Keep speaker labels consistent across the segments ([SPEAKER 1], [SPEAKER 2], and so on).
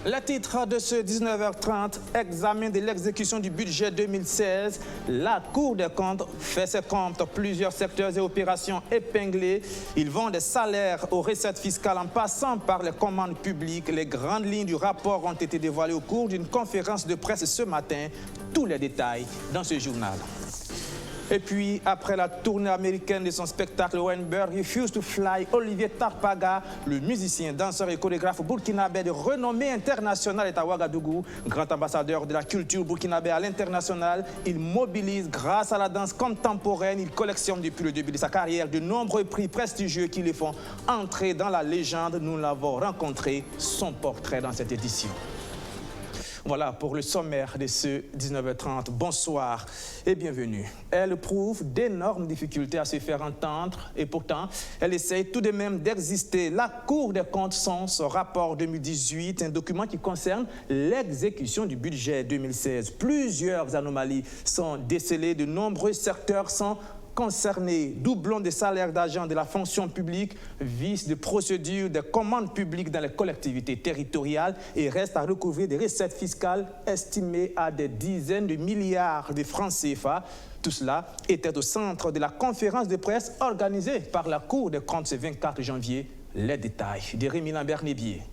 [SPEAKER 1] Le titre de ce 19h30, examen de l'exécution du budget 2016. La Cour des comptes fait ses comptes. Plusieurs secteurs et opérations épinglés. Ils vont des salaires aux recettes fiscales en passant par les commandes publiques. Les grandes lignes du rapport ont été dévoilées au cours d'une conférence de presse ce matin. Tous les détails dans ce journal. Et puis, après la tournée américaine de son spectacle When Birds Refuse to Fly, Olivier Tarpaga, le musicien, danseur et chorégraphe burkinabé de renommée internationale, est à Ouagadougou. Grand ambassadeur de la culture burkinabé à l'international, il mobilise grâce à la danse contemporaine. Il collectionne depuis le début de sa carrière de nombreux prix prestigieux qui les font entrer dans la légende. Nous l'avons rencontré, son portrait dans cette édition. Voilà pour le sommaire de ce 19h30. Bonsoir et bienvenue. Elle éprouve d'énormes difficultés à se faire entendre et pourtant, elle essaye tout de même d'exister. La Cour des comptes sans son rapport 2018, un document qui concerne l'exécution du budget 2016. Plusieurs anomalies sont décelées, de nombreux secteurs sont concernés, doublons des salaires d'agents de la fonction publique, vices de procédures, des commandes publiques dans les collectivités territoriales et reste à recouvrir des recettes fiscales estimées à des dizaines de milliards de francs CFA. Tout cela était au centre de la conférence de presse organisée par la Cour des comptes ce 24 janvier. Les détails de Rémi Lambert-Nébier.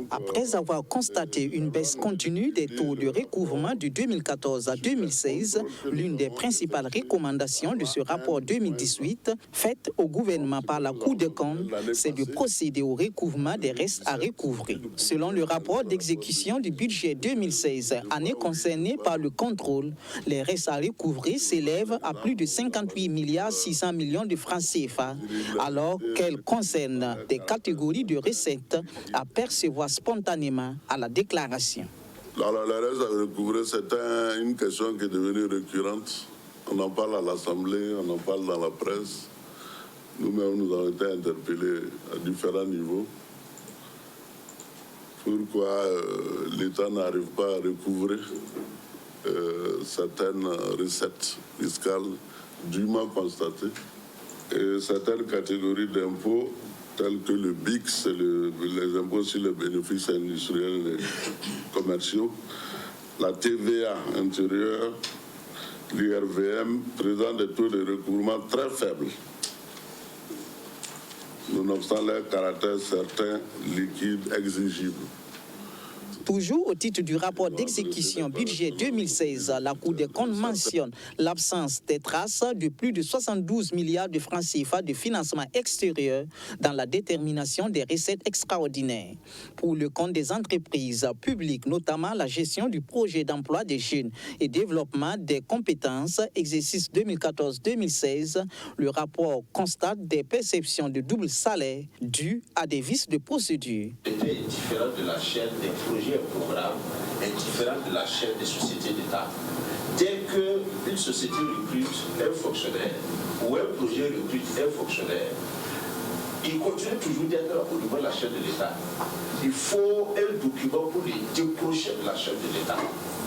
[SPEAKER 2] Après avoir constaté une baisse continue des taux de recouvrement de 2014 à 2016, l'une des principales recommandations de ce rapport 2018 faite au gouvernement par la Cour des comptes, c'est de procéder au recouvrement des restes à recouvrer. Selon le rapport d'exécution du budget 2016, année concernée par le contrôle, les restes à recouvrer s'élèvent à plus de 58 milliards 600 millions de francs CFA, alors qu'elles concernent des catégories de recettes à percevoir spontanément à la déclaration.
[SPEAKER 3] Alors, les restes à recouvrer, c'est une question qui est devenue récurrente. On en parle à l'Assemblée, on en parle dans la presse. Nous-mêmes, nous avons été interpellés à différents niveaux. Pourquoi l'État n'arrive pas à recouvrir certaines recettes fiscales dûment constatées et certaines catégories d'impôts tels que le BIX, les impôts sur les bénéfices industriels et commerciaux, la TVA intérieure, l'IRVM, présentent des taux de recouvrement très faibles, nonobstant leur caractère certain, liquide, exigible.
[SPEAKER 2] Toujours au titre du rapport d'exécution budget 2016, la Cour des comptes mentionne l'absence des traces de plus de 72 milliards de francs CFA de financement extérieur dans la détermination des recettes extraordinaires. Pour le compte des entreprises publiques, notamment la gestion du projet d'emploi des jeunes et développement des compétences, exercice 2014-2016, le rapport constate des perceptions de double salaire dues à des vices de procédure.
[SPEAKER 4] Est différent de la chaîne des projets et programmes, est différent de la chaîne des sociétés d'État. Dès qu'une société recrute un fonctionnaire ou un projet recrute un fonctionnaire, il continue toujours d'être au niveau de la chaîne de l'État. Il faut un document pour les décrocher de la chaîne de l'État.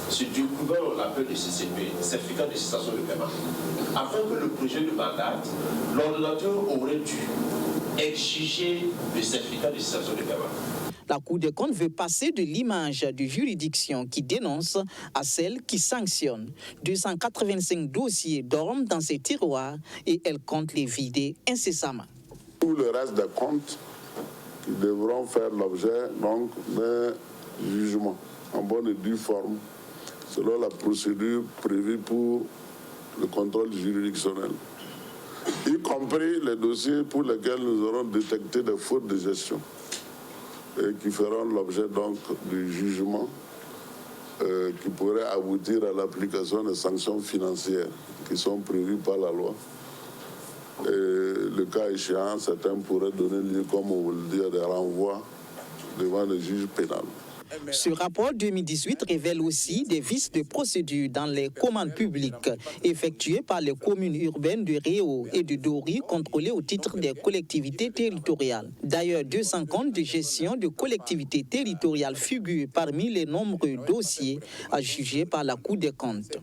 [SPEAKER 4] Ce document, on l'appelle le CCP, certificat de cessation de paiement. Afin que le projet de mandate, l'ordonnateur aurait dû exiger le certificat de cessation de paiement.
[SPEAKER 2] La Cour des comptes veut passer de l'image de juridiction qui dénonce à celle qui sanctionne. 285 dossiers dorment dans ses tiroirs et elle compte les vider incessamment.
[SPEAKER 3] Tout le reste des comptes qui devront faire l'objet donc d'un jugement en bonne et due forme selon la procédure prévue pour le contrôle juridictionnel, y compris les dossiers pour lesquels nous aurons détecté des fautes de gestion et qui feront l'objet donc du jugement qui pourrait aboutir à l'application des sanctions financières qui sont prévues par la loi. Et le cas échéant, certains pourraient donner lieu, comme on veut le dire, des renvois devant le juge pénal.
[SPEAKER 2] Ce rapport 2018 révèle aussi des vices de procédure dans les commandes publiques effectuées par les communes urbaines de Réau et de Dori contrôlées au titre des collectivités territoriales. D'ailleurs, 200 comptes de gestion de collectivités territoriales figurent parmi les nombreux dossiers à juger par la Cour des comptes.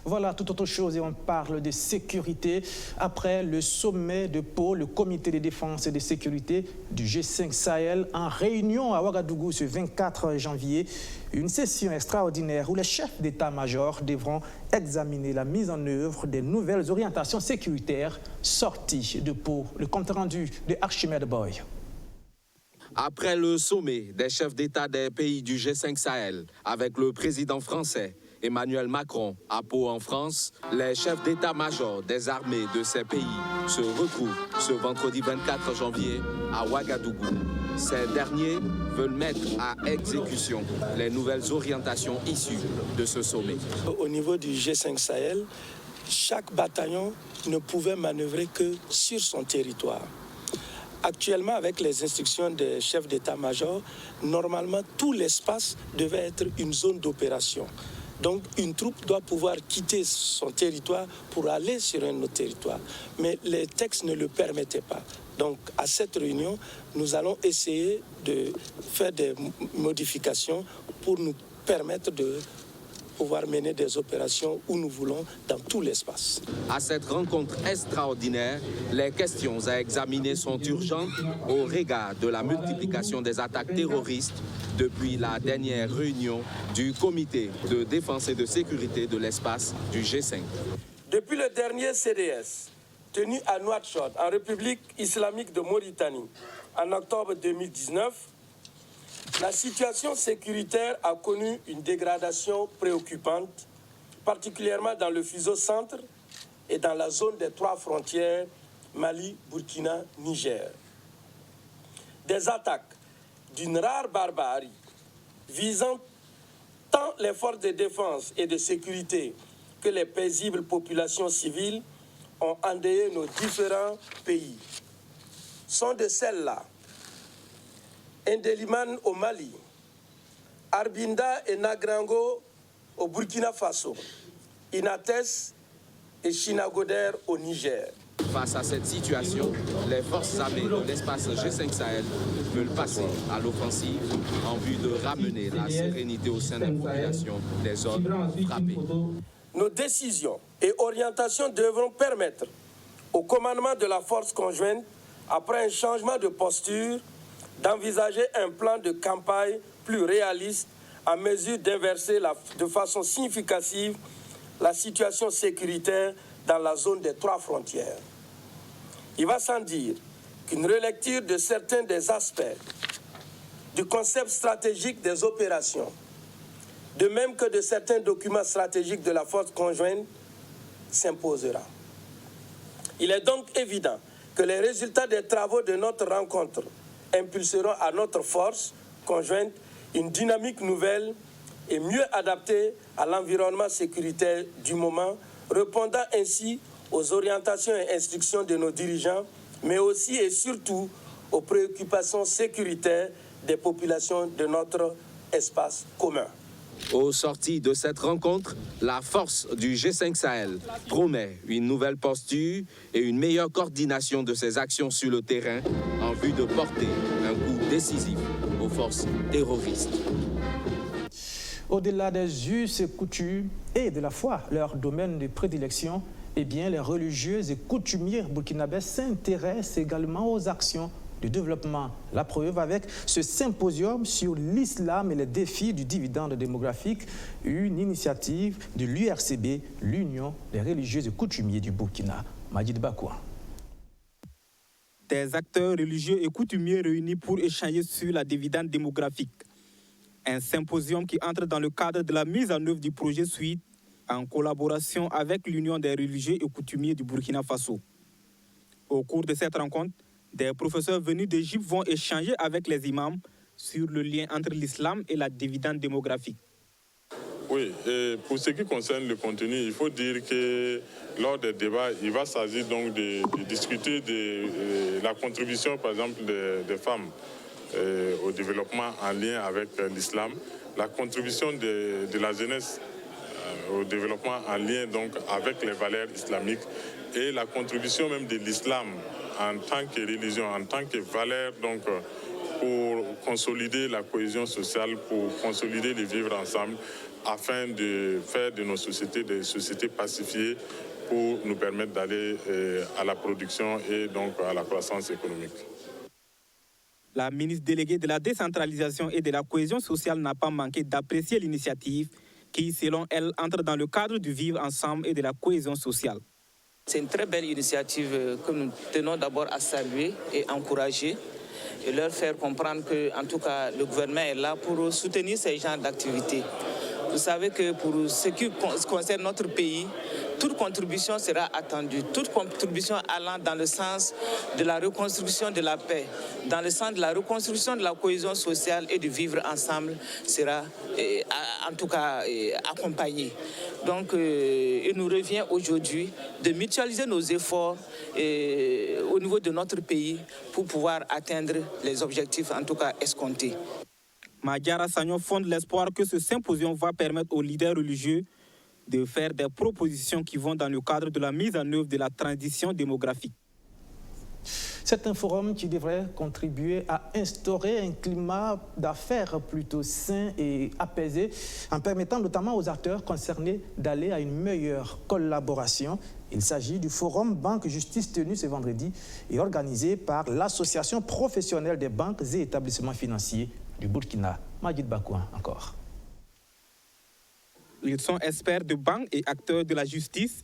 [SPEAKER 1] Voilà, toute autre chose, et on parle de sécurité. Après le sommet de Pau, le comité de défense et de sécurité du G5 Sahel en réunion à Ouagadougou ce 24 janvier, une session extraordinaire où les chefs d'état-major devront examiner la mise en œuvre des nouvelles orientations sécuritaires sorties de Pau. Le compte rendu de Archimède Boy.
[SPEAKER 5] Après le sommet des chefs d'État des pays du G5 Sahel avec le président français Emmanuel Macron à Pau en France, les chefs d'état-major des armées de ces pays se retrouvent ce vendredi 24 janvier à Ouagadougou. Ces derniers veulent mettre à exécution les nouvelles orientations issues de ce sommet.
[SPEAKER 6] Au niveau du G5 Sahel, chaque bataillon ne pouvait manœuvrer que sur son territoire. Actuellement, avec les instructions des chefs d'état-major, normalement, tout l'espace devait être une zone d'opération. Donc, une troupe doit pouvoir quitter son territoire pour aller sur un autre territoire. Mais les textes ne le permettaient pas. Donc, à cette réunion, nous allons essayer de faire des modifications pour nous permettre de pouvoir mener des opérations où nous voulons dans tout l'espace.
[SPEAKER 5] À cette rencontre extraordinaire, les questions à examiner sont urgentes au regard de la multiplication des attaques terroristes depuis la dernière réunion du comité de défense et de sécurité de l'espace du G5.
[SPEAKER 6] Depuis le dernier CDS, tenu à Nouakchott, en République islamique de Mauritanie, en octobre 2019, la situation sécuritaire a connu une dégradation préoccupante, particulièrement dans le fuseau centre et dans la zone des 3 frontières Mali, Burkina, Niger. Des attaques d'une rare barbarie visant tant les forces de défense et de sécurité que les paisibles populations civiles ont endeuillé nos différents pays. Sont de celles-là Ndeliman au Mali, Arbinda et Nagrango au Burkina Faso, Inates et Chinagoder au Niger.
[SPEAKER 5] Face à cette situation, les forces armées de l'espace G5 Sahel veulent passer à l'offensive en vue de ramener la sérénité au sein de la population des zones frappées.
[SPEAKER 6] Nos décisions et orientations devront permettre au commandement de la force conjointe, après un changement de posture, d'envisager un plan de campagne plus réaliste à mesure d'inverser de façon significative la situation sécuritaire dans la zone des 3 frontières. Il va sans dire qu'une relecture de certains des aspects du concept stratégique des opérations, de même que de certains documents stratégiques de la force conjointe, s'imposera. Il est donc évident que les résultats des travaux de notre rencontre impulseront à notre force conjointe une dynamique nouvelle et mieux adaptée à l'environnement sécuritaire du moment, répondant ainsi aux orientations et instructions de nos dirigeants, mais aussi et surtout aux préoccupations sécuritaires des populations de notre espace commun.
[SPEAKER 5] Au sorti de cette rencontre, la force du G5 Sahel promet une nouvelle posture et une meilleure coordination de ses actions sur le terrain en vue de porter un coup décisif aux forces terroristes.
[SPEAKER 1] Au-delà des us et coutumes et de la foi, leur domaine de prédilection, eh bien, les religieux et coutumiers burkinabés s'intéressent également aux actions de développement. La preuve avec ce symposium sur l'islam et les défis du dividende démographique, une initiative de l'URCB, l'Union des religieux et coutumiers du Burkina. Majid Bakoua.
[SPEAKER 7] Des acteurs religieux et coutumiers réunis pour échanger sur la dividende démographique. Un symposium qui entre dans le cadre de la mise en œuvre du projet Suite en collaboration avec l'Union des religieux et coutumiers du Burkina Faso. Au cours de cette rencontre, des professeurs venus d'Égypte vont échanger avec les imams sur le lien entre l'islam et la dividende démographique.
[SPEAKER 8] Oui, et pour ce qui concerne le contenu, il faut dire que lors des débats, il va s'agir donc de discuter de la contribution, par exemple, des femmes au développement en lien avec l'islam, la contribution de la jeunesse au développement en lien donc avec les valeurs islamiques et la contribution même de l'islam en tant que religion, en tant que valeur donc pour consolider la cohésion sociale, pour consolider le vivre ensemble afin de faire de nos sociétés des sociétés pacifiées pour nous permettre d'aller à la production et donc à la croissance économique.
[SPEAKER 7] La ministre déléguée de la décentralisation et de la cohésion sociale n'a pas manqué d'apprécier l'initiative qui, selon elle, entre dans le cadre du vivre ensemble et de la cohésion sociale.
[SPEAKER 9] C'est une très belle initiative que nous tenons d'abord à saluer et encourager et leur faire comprendre que, en tout cas, le gouvernement est là pour soutenir ces genres d'activités. Vous savez que pour ce qui concerne notre pays, toute contribution sera attendue, toute contribution allant dans le sens de la reconstruction de la paix, dans le sens de la reconstruction de la cohésion sociale et de vivre ensemble sera en tout cas accompagnée. Donc il nous revient aujourd'hui de mutualiser nos efforts au niveau de notre pays pour pouvoir atteindre les objectifs en tout cas escomptés.
[SPEAKER 7] Madiara Sagnon fonde l'espoir que ce symposium va permettre aux leaders religieux de faire des propositions qui vont dans le cadre de la mise en œuvre de la transition démographique.
[SPEAKER 1] C'est un forum qui devrait contribuer à instaurer un climat d'affaires plutôt sain et apaisé, en permettant notamment aux acteurs concernés d'aller à une meilleure collaboration. Il s'agit du forum Banque Justice tenu ce vendredi et organisé par l'Association professionnelle des banques et établissements financiers du Burkina. Majid Bakouan encore.
[SPEAKER 7] Ils sont experts de banques et acteurs de la justice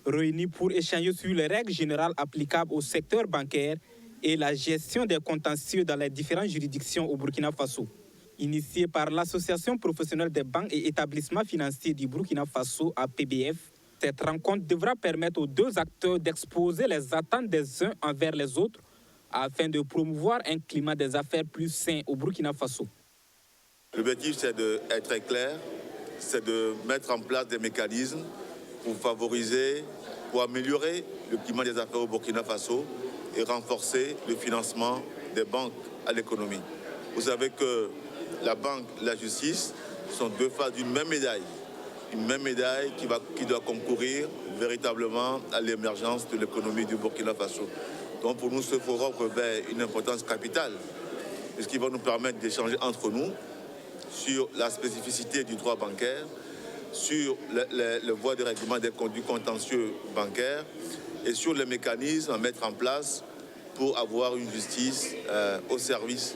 [SPEAKER 7] réunis pour échanger sur les règles générales applicables au secteur bancaire et la gestion des contentieux dans les différentes juridictions au Burkina Faso. Initiée par l'Association professionnelle des banques et établissements financiers du Burkina Faso, APBF, cette rencontre devra permettre aux deux acteurs d'exposer les attentes des uns envers les autres afin de promouvoir un climat des affaires plus sain au Burkina Faso.
[SPEAKER 10] L'objectif, c'est d'être très clair, c'est de mettre en place des mécanismes pour favoriser, pour améliorer le climat des affaires au Burkina Faso et renforcer le financement des banques à l'économie. Vous savez que la banque et la justice sont deux faces d'une même médaille. Une même médaille qui doit concourir véritablement à l'émergence de l'économie du Burkina Faso. Donc pour nous, ce forum revêt une importance capitale, puisqu'il va nous permettre d'échanger entre nous sur la spécificité du droit bancaire, sur les voies de règlement du contentieux bancaire et sur les mécanismes à mettre en place pour avoir une justice au service,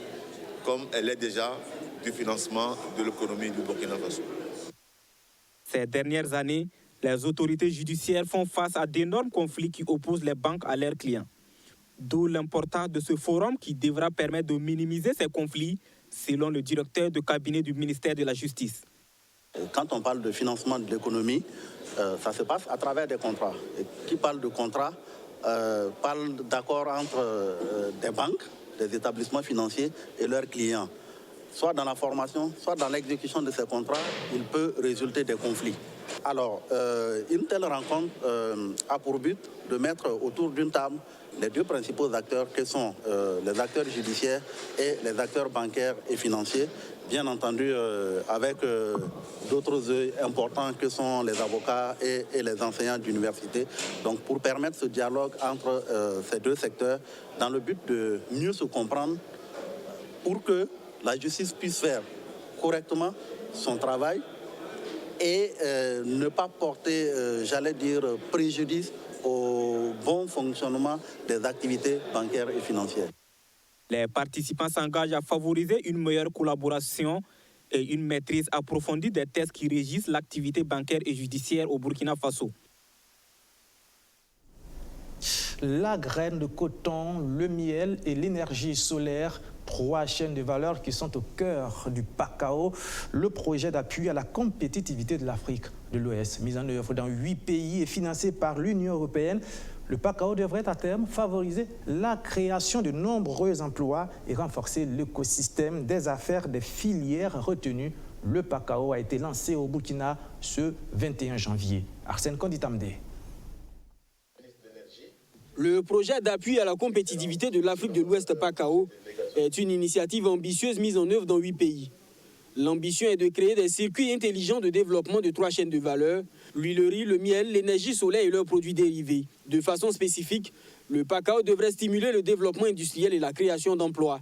[SPEAKER 10] comme elle est déjà, du financement de l'économie du Burkina Faso.
[SPEAKER 7] Ces dernières années, les autorités judiciaires font face à d'énormes conflits qui opposent les banques à leurs clients. D'où l'importance de ce forum qui devra permettre de minimiser ces conflits, selon le directeur de cabinet du ministère de la Justice.
[SPEAKER 11] Quand on parle de financement de l'économie, ça se passe à travers des contrats. Et qui parle de contrats parle d'accords entre des banques, des établissements financiers et leurs clients. Soit dans la formation, soit dans l'exécution de ces contrats, il peut résulter des conflits. Alors, une telle rencontre a pour but de mettre autour d'une table les deux principaux acteurs que sont les acteurs judiciaires et les acteurs bancaires et financiers, bien entendu avec d'autres œils importants que sont les avocats et les enseignants d'université. Donc pour permettre ce dialogue entre ces deux secteurs dans le but de mieux se comprendre pour que la justice puisse faire correctement son travail et ne pas porter, j'allais dire, préjudice au bon fonctionnement des activités bancaires et financières.
[SPEAKER 7] Les participants s'engagent à favoriser une meilleure collaboration et une maîtrise approfondie des textes qui régissent l'activité bancaire et judiciaire au Burkina Faso.
[SPEAKER 1] La graine de coton, le miel et l'énergie solaire, trois chaînes de valeur qui sont au cœur du PACAO, le projet d'appui à la compétitivité de l'Afrique de l'Ouest, mis en œuvre dans 8 pays et financé par l'Union européenne. Le PACAO devrait à terme favoriser la création de nombreux emplois et renforcer l'écosystème des affaires des filières retenues. Le PACAO a été lancé au Burkina ce 21 janvier. Arsène Konditamde.
[SPEAKER 12] Le projet d'appui à la compétitivité de l'Afrique de l'Ouest PACAO est une initiative ambitieuse mise en œuvre dans 8 pays. L'ambition est de créer des circuits intelligents de développement de 3 chaînes de valeur, l'huilerie, le miel, l'énergie solaire et leurs produits dérivés. De façon spécifique, le PACAO devrait stimuler le développement industriel et la création d'emplois.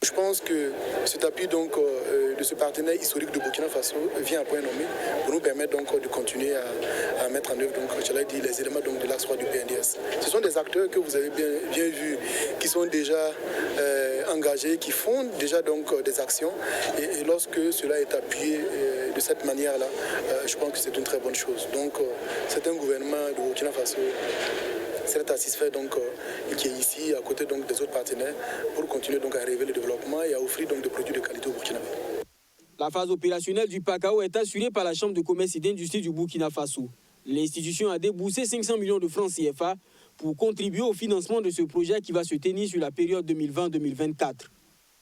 [SPEAKER 13] Je pense que cet appui de de ce partenaire historique de Burkina Faso vient à point nommé pour nous permettre donc de continuer à mettre en œuvre, donc, je l'ai dit, les éléments donc, de l'axe 3 du PNDS. Ce sont des acteurs que vous avez bien vus, qui sont déjà engagés, qui font déjà donc, des actions. Et lorsque cela est appuyé de cette manière-là, je pense que c'est une très bonne chose. Donc, c'est un gouvernement de Burkina Faso c'est satisfait donc qui est ici à côté donc des autres partenaires pour continuer donc à rêver le développement et à offrir donc des produits de qualité au Burkina.
[SPEAKER 12] La phase opérationnelle du PACAO est assurée par la Chambre de commerce et d'industrie du Burkina Faso. L'institution a déboursé 500 millions de francs CFA pour contribuer au financement de ce projet qui va se tenir sur la période 2020-2024.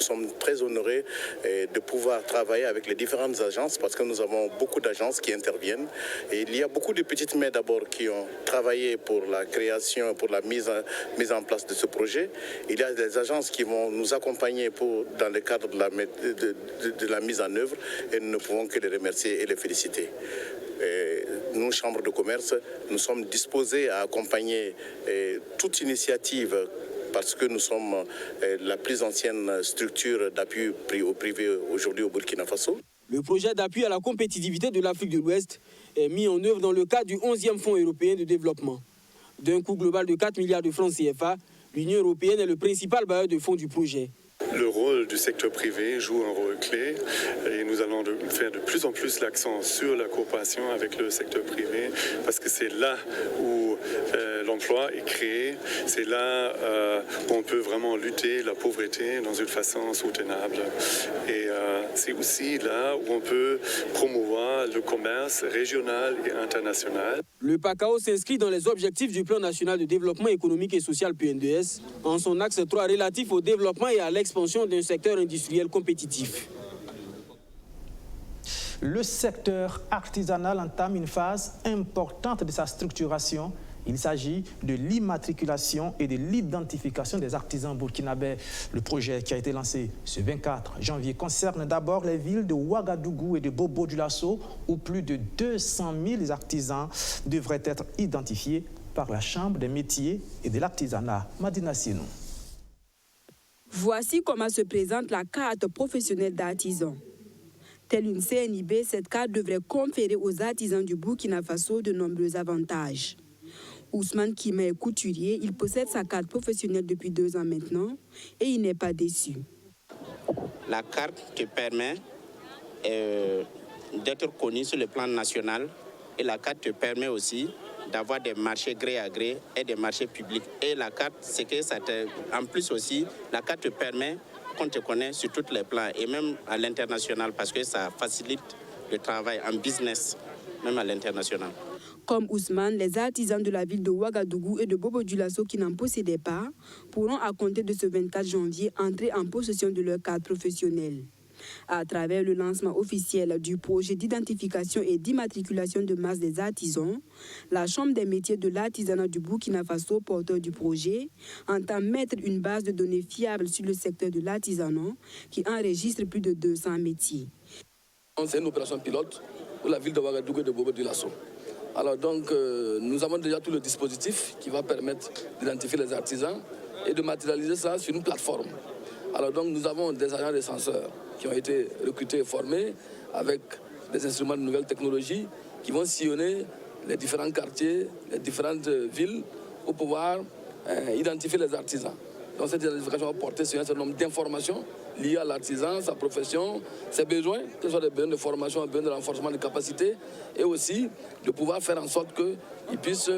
[SPEAKER 14] Nous sommes très honorés de pouvoir travailler avec les différentes agences parce que nous avons beaucoup d'agences qui interviennent. Et il y a beaucoup de petites mains d'abord qui ont travaillé pour la création, pour la mise en place de ce projet. Il y a des agences qui vont nous accompagner dans le cadre de la mise en œuvre et nous ne pouvons que les remercier et les féliciter. Et nous, Chambre de commerce, nous sommes disposés à accompagner toute initiative parce que nous sommes la plus ancienne structure d'appui au privé aujourd'hui au Burkina Faso.
[SPEAKER 12] Le projet d'appui à la compétitivité de l'Afrique de l'Ouest est mis en œuvre dans le cadre du 11e Fonds européen de développement. D'un coût global de 4 milliards de francs CFA, l'Union européenne est le principal bailleur de fonds du projet.
[SPEAKER 15] Le rôle du secteur privé joue un rôle clé et nous allons faire de plus en plus l'accent sur la coopération avec le secteur privé parce que c'est là où l'emploi est créé, c'est là où on peut vraiment lutter la pauvreté dans une façon soutenable et c'est aussi là où on peut promouvoir le commerce régional et international.
[SPEAKER 12] Le PACAO s'inscrit dans les objectifs du Plan national de développement économique et social PNDS en son axe 3 relatif au développement et à l'expansion d'un secteur industriel compétitif.
[SPEAKER 1] Le secteur artisanal entame une phase importante de sa structuration. Il s'agit de l'immatriculation et de l'identification des artisans burkinabés. Le projet qui a été lancé ce 24 janvier concerne d'abord les villes de Ouagadougou et de Bobo-Dioulasso où plus de 200 000 artisans devraient être identifiés par la Chambre des métiers et de l'artisanat. Madina Sinou.
[SPEAKER 16] Voici comment se présente la carte professionnelle d'artisan. Telle une CNIB, cette carte devrait conférer aux artisans du Burkina Faso de nombreux avantages. Ousmane Kima est couturier, il possède sa carte professionnelle depuis 2 ans maintenant et il n'est pas déçu.
[SPEAKER 17] La carte te permet d'être connu sur le plan national et la carte te permet aussi d'avoir des marchés gré à gré et des marchés publics. Et la carte, c'est que en plus aussi, la carte te permet qu'on te connaisse sur tous les plans et même à l'international parce que ça facilite le travail en business, même à l'international.
[SPEAKER 16] Comme Ousmane, les artisans de la ville de Ouagadougou et de Bobo-Dioulasso qui n'en possédaient pas pourront à compter de ce 24 janvier entrer en possession de leur carte professionnelle. À travers le lancement officiel du projet d'identification et d'immatriculation de masse des artisans, la Chambre des métiers de l'artisanat du Burkina Faso, porteur du projet, entend mettre une base de données fiable sur le secteur de l'artisanat qui enregistre plus de 200 métiers.
[SPEAKER 18] C'est une opération pilote pour la ville de Ouagadougou et de Bobo-Dioulasso. Alors donc, nous avons déjà tout le dispositif qui va permettre d'identifier les artisans et de matérialiser ça sur une plateforme. Alors donc, nous avons des agents recenseurs qui ont été recrutés et formés avec des instruments de nouvelles technologies qui vont sillonner les différents quartiers, les différentes villes pour pouvoir identifier les artisans. Donc cette identification va porter sur un certain nombre d'informations liées à l'artisan, sa profession, ses besoins, que ce soit des besoins de formation, des besoins de renforcement de capacité, et aussi de pouvoir faire en sorte qu'ils puissent,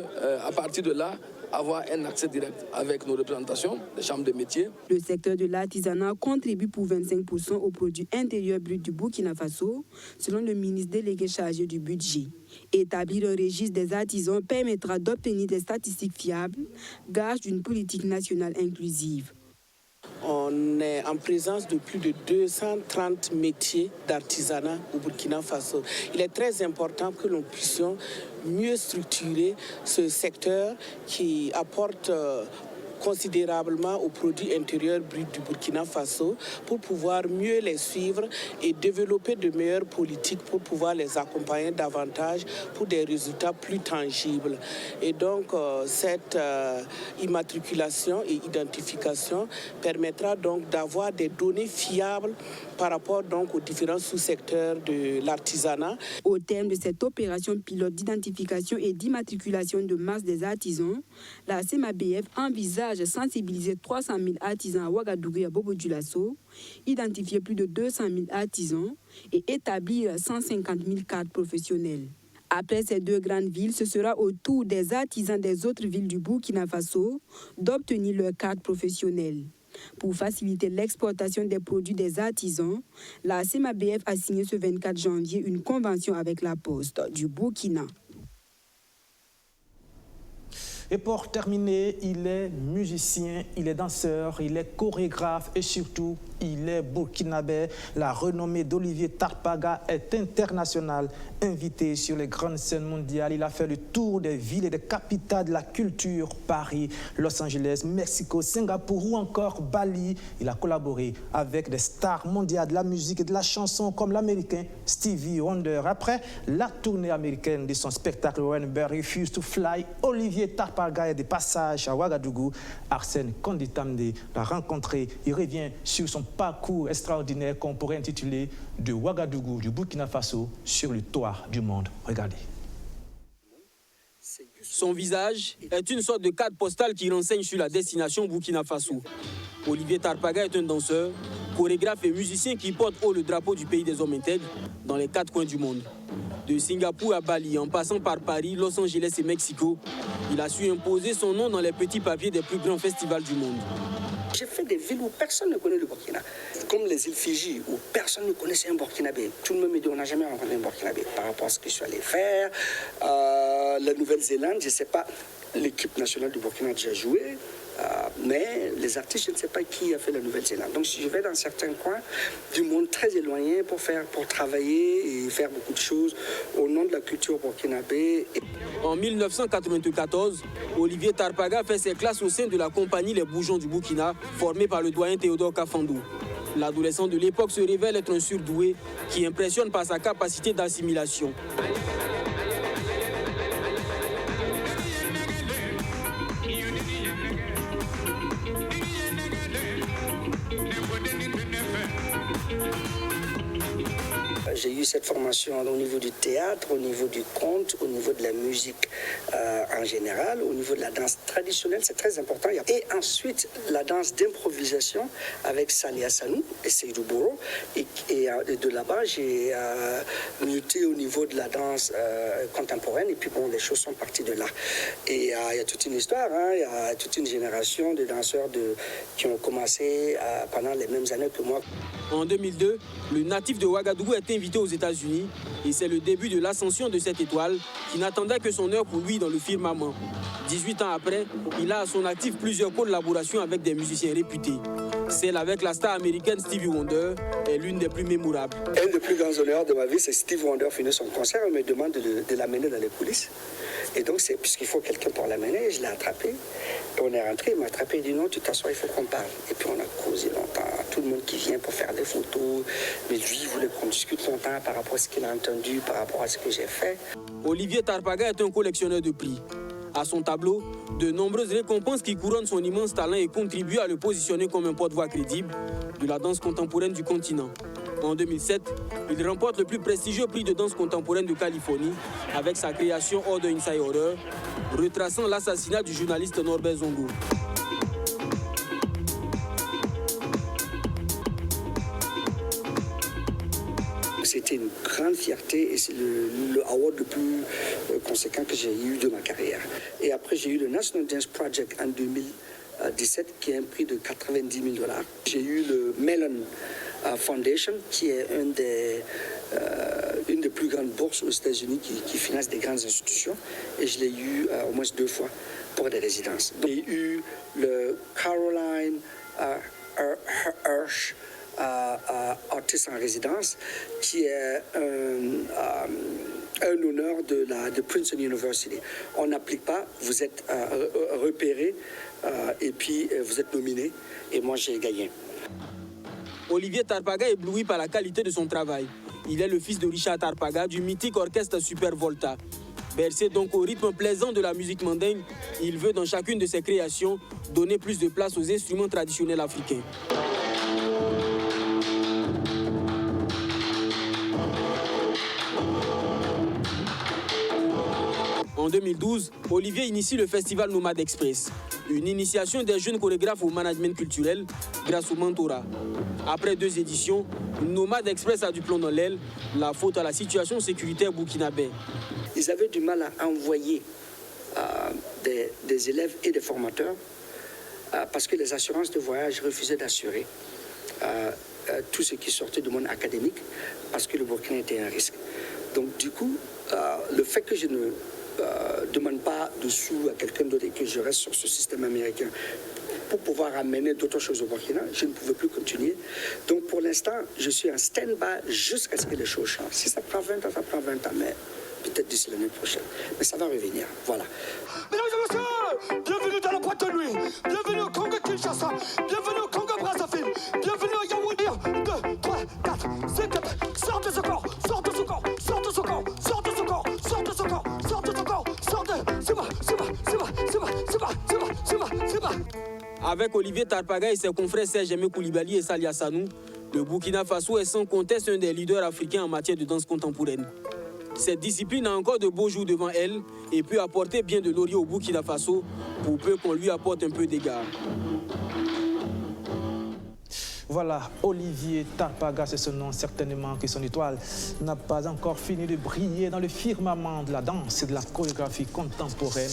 [SPEAKER 18] à partir de là, avoir un accès direct avec nos représentations, les chambres de métiers.
[SPEAKER 16] Le secteur de l'artisanat contribue pour 25% au produit intérieur brut du Burkina Faso, selon le ministre délégué chargé du budget. Établir un registre des artisans permettra d'obtenir des statistiques fiables, gage d'une politique nationale inclusive.
[SPEAKER 19] On est en présence de plus de 230 métiers d'artisanat au Burkina Faso. Il est très important que nous puissions mieux structurer ce secteur qui apporte considérablement au produit intérieur brut du Burkina Faso pour pouvoir mieux les suivre et développer de meilleures politiques pour pouvoir les accompagner davantage pour des résultats plus tangibles. Et donc, cette immatriculation et identification permettra donc d'avoir des données fiables par rapport donc aux différents sous-secteurs de l'artisanat.
[SPEAKER 16] Au terme de cette opération pilote d'identification et d'immatriculation de masse des artisans, la CMABF envisage de sensibiliser 300 000 artisans à Ouagadougou et à Bobo-Dioulasso, identifier plus de 200 000 artisans et établir 150 000 cartes professionnelles. Après ces deux grandes villes, ce sera au tour des artisans des autres villes du Burkina Faso d'obtenir leur carte professionnelle. Pour faciliter l'exportation des produits des artisans, la CMABF a signé ce 24 janvier une convention avec la Poste du Burkina.
[SPEAKER 1] Et pour terminer, il est musicien, il est danseur, il est chorégraphe et surtout, il est burkinabé. La renommée d'Olivier Tarpaga est internationale. Invité sur les grandes scènes mondiales, il a fait le tour des villes et des capitales de la culture, Paris, Los Angeles, Mexico, Singapour ou encore Bali. Il a collaboré avec des stars mondiales de la musique et de la chanson comme l'américain Stevie Wonder. Après la tournée américaine de son spectacle When Birds Refuse to Fly, Olivier Tarpaga est de passage à Ouagadougou. Arsène Konditamde l'a rencontré. Il revient sur son parcours extraordinaire qu'on pourrait intituler de Ouagadougou, du Burkina Faso, sur le toit du monde. Regardez.
[SPEAKER 12] Son visage est une sorte de carte postale qui renseigne sur la destination Burkina Faso. Olivier Tarpaga est un danseur, chorégraphe et musicien qui porte haut le drapeau du pays des hommes intègres dans les 4 coins du monde. De Singapour à Bali, en passant par Paris, Los Angeles et Mexico, il a su imposer son nom dans les petits papiers des plus grands festivals du monde.
[SPEAKER 20] J'ai fait des villes où personne ne connaît le Burkina, comme les îles Fidji, où personne ne connaissait un Burkinabé. Tout le monde me dit on n'a jamais rencontré un Burkinabé par rapport à ce que je suis allé faire. La Nouvelle-Zélande, je ne sais pas, l'équipe nationale du Burkina a déjà joué, mais les artistes, je ne sais pas qui a fait la Nouvelle-Zélande. Donc je vais dans certains coins du monde très éloigné pour travailler et faire beaucoup de choses au nom de la culture burkinabé.
[SPEAKER 12] En 1994, Olivier Tarpaga fait ses classes au sein de la compagnie Les Bourgeons du Burkina, formée par le doyen Théodore Kafando. L'adolescent de l'époque se révèle être un surdoué qui impressionne par sa capacité d'assimilation.
[SPEAKER 20] J'ai eu cette formation au niveau du théâtre, au niveau du conte, au niveau de la musique en général, au niveau de la danse traditionnelle, c'est très important. Et ensuite, la danse d'improvisation avec Sali Hassanou et Seydou Boro. Et de là-bas, j'ai muté au niveau de la danse contemporaine. Et puis bon, les choses sont parties de là. Et il y a toute une histoire, hein, il y a toute une génération de danseurs qui ont commencé pendant les mêmes années que moi.
[SPEAKER 12] En 2002, le natif de Ouagadougou est invité aux États-Unis et c'est le début de l'ascension de cette étoile qui n'attendait que son heure pour lui dans le firmament. 18 ans après, il a à son actif plusieurs collaborations avec des musiciens réputés. Celle avec la star américaine Stevie Wonder est l'une des plus mémorables.
[SPEAKER 20] Un des plus grands honneurs de ma vie, c'est Stevie Wonder finit son concert, il me demande de l'amener dans les coulisses. Et donc, puisqu'il faut quelqu'un pour l'amener, je l'ai attrapé. Et on est rentré, il m'a attrapé, il dit non, tu t'assois, il faut qu'on parle. Et puis on a causé longtemps. Tout le monde qui vient pour faire des photos. Mais lui, il voulait qu'on discute longtemps par rapport à ce qu'il a entendu, par rapport à ce que j'ai fait.
[SPEAKER 12] Olivier Tarpaga est un collectionneur de prix. À son tableau, de nombreuses récompenses qui couronnent son immense talent et contribuent à le positionner comme un porte-voix crédible de la danse contemporaine du continent. En 2007, il remporte le plus prestigieux prix de danse contemporaine de Californie avec sa création Order Inside Order, retraçant l'assassinat du journaliste Norbert Zongo.
[SPEAKER 20] C'était une grande fierté et c'est le award le plus conséquent que j'ai eu de ma carrière. Et après, j'ai eu le National Dance Project en 2017 qui est un prix de $90 000. J'ai eu le Mellon Foundation qui est une des plus grandes bourses aux États-Unis qui finance des grandes institutions et je l'ai eu au moins 2 fois pour des résidences. J'ai eu le Caroline Hirsch artiste en résidence qui est un honneur de Princeton University. On n'applique pas, vous êtes repéré et puis vous êtes nominé et moi j'ai gagné.
[SPEAKER 12] Olivier Tarpaga est ébloui par la qualité de son travail. Il est le fils de Richard Tarpaga du mythique orchestre Super Volta. Bercé donc au rythme plaisant de la musique mandingue, il veut dans chacune de ses créations donner plus de place aux instruments traditionnels africains. En 2012, Olivier initie le festival Nomade Express, une initiation des jeunes chorégraphes au management culturel grâce au mentorat. Après 2 éditions, Nomade Express a du plomb dans l'aile, la faute à la situation sécuritaire burkinabé.
[SPEAKER 20] Ils avaient du mal à envoyer des élèves et des formateurs parce que les assurances de voyage refusaient d'assurer tout ce qui sortait du monde académique parce que le Burkina était un risque. Donc du coup, le fait que je ne demande pas de sous à quelqu'un d'autre et que je reste sur ce système américain pour pouvoir amener d'autres choses au Burkina, je ne pouvais plus continuer. Donc pour l'instant, je suis en stand-by jusqu'à ce que les choses changent. Si ça prend 20 ans, ça prend 20 ans, mais peut-être d'ici l'année prochaine. Mais ça va revenir, voilà.
[SPEAKER 21] Mesdames et messieurs, bienvenue dans la boîte de nuit. Bienvenue au Congo Kinshasa. Bienvenue au Congo Brazzaville. Bienvenue à Yaoundé. 2, 3, 4, 5, 4. Sortez ce corps, sortez ce corps, sortez ce corps, sortez ce corps, sortez ce corps, sortez ce corps, sortez. C'est moi, c'est moi, c'est moi, c'est moi, c'est moi, c'est moi, c'est moi, c'est moi.
[SPEAKER 12] Avec Olivier Tarpaga et ses confrères Serge Aimé Koulibaly et Sali Hassanou, le Burkina Faso est sans conteste un des leaders africains en matière de danse contemporaine. Cette discipline a encore de beaux jours devant elle et peut apporter bien de lauriers au Burkina Faso pour peu qu'on lui apporte un peu d'égard.
[SPEAKER 1] Voilà, Olivier Tarpaga, c'est son nom, certainement que son étoile n'a pas encore fini de briller dans le firmament de la danse et de la chorégraphie contemporaine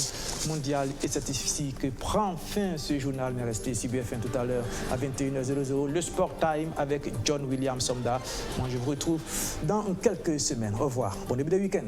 [SPEAKER 1] mondiale. Et c'est ici que prend fin ce journal. Mais restez ici BFM tout à l'heure à 21h00, le Sport Time avec John William Somda. Moi, je vous retrouve dans quelques semaines. Au revoir, bon début de week-end.